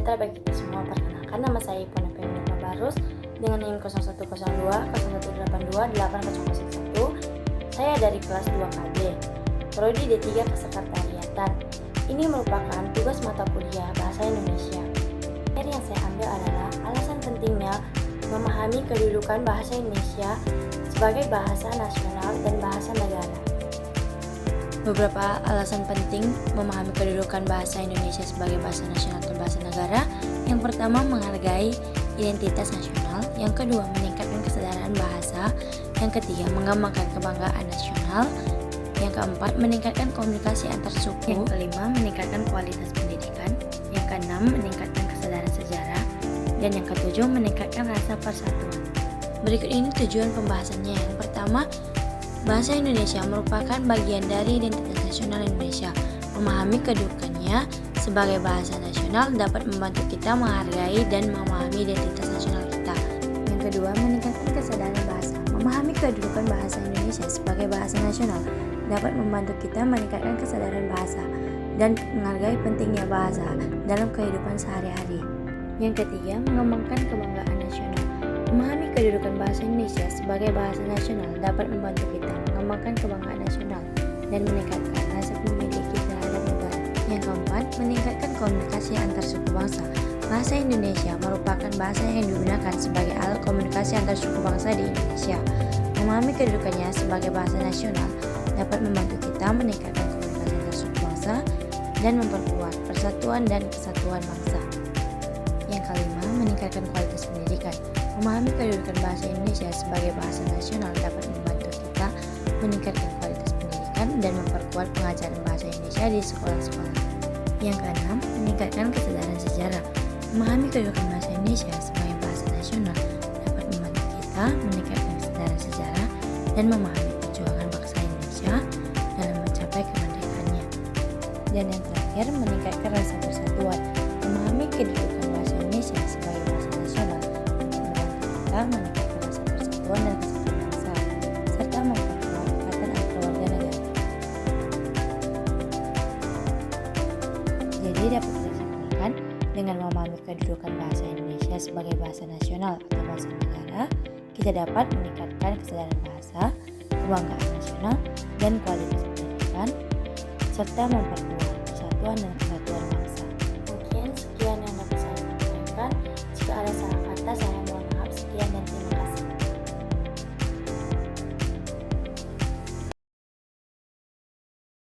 sejahtera bagi kita semua. Perkenalkan, nama saya Ipona Feminita Barus dengan NIM 0102 0182 8001. Saya dari kelas 2 KB, Prodi D3 Kesekretariatan. Ini merupakan tugas mata kuliah Bahasa Indonesia. Materi yang saya ambil adalah alasan pentingnya memahami kedudukan bahasa Indonesia sebagai bahasa nasional dan bahasa negara. Beberapa alasan penting memahami kedudukan bahasa Indonesia sebagai bahasa nasional dan bahasa negara. Yang pertama, menghargai identitas nasional. Yang kedua, meningkatkan kesadaran bahasa. Yang ketiga, mengembangkan kebanggaan nasional. Yang keempat, meningkatkan komunikasi antar suku. Yang kelima, meningkatkan kualitas pendidikan. Yang keenam, meningkatkan kesadaran sejarah. Dan yang ketujuh, meningkatkan rasa persatuan. Berikut ini tujuan pembahasannya. Yang pertama, bahasa Indonesia merupakan bagian dari identitas nasional Indonesia. Memahami kedudukannya sebagai bahasa nasional dapat membantu kita menghargai dan memahami identitas nasional kita. Yang kedua, meningkatkan kesadaran bahasa. Memahami kedudukan bahasa Indonesia sebagai bahasa nasional dapat membantu kita meningkatkan kesadaran bahasa dan menghargai pentingnya bahasa dalam kehidupan sehari-hari. Yang ketiga, mengembangkan kebanggaan nasional. Memahami kedudukan bahasa Indonesia sebagai bahasa nasional dapat membantu kita mengembangkan kebanggaan nasional dan meningkatkan rasa memiliki terhadap negara. Yang keempat, meningkatkan komunikasi antar suku bangsa. Bahasa Indonesia merupakan bahasa yang digunakan sebagai alat komunikasi antar suku bangsa di Indonesia. Memahami kedudukannya sebagai bahasa nasional dapat membantu kita meningkatkan komunikasi antar suku bangsa dan memperkuat persatuan dan kesatuan bangsa. Yang kelima, meningkatkan kualitas pendidikan. Memahami kedudukan bahasa Indonesia sebagai bahasa nasional dapat membantu kita meningkatkan kualitas pendidikan dan memperkuat pengajaran bahasa Indonesia di sekolah-sekolah. Yang keenam, meningkatkan kesadaran sejarah. Memahami kedudukan bahasa Indonesia sebagai bahasa nasional dapat membantu kita meningkatkan kesadaran sejarah dan memahami perjuangan bangsa Indonesia dalam mencapai kemerdekaannya. Dan yang terakhir, meningkatkan rasa persatuan. Memahami kedudukan bahasa Indonesia sebagai bahasa nasional meningkatkan rasa persatuan dan kesatuan bangsa, serta memperkuat ikatan antar warga negara. Jadi dapat kita simpulkan, dengan memahami kedudukan bahasa Indonesia sebagai bahasa nasional atau bahasa negara, kita dapat meningkatkan kesadaran bahasa, kebanggaan nasional, dan kualitas pendidikan, serta memperkuat persatuan dan kesatuan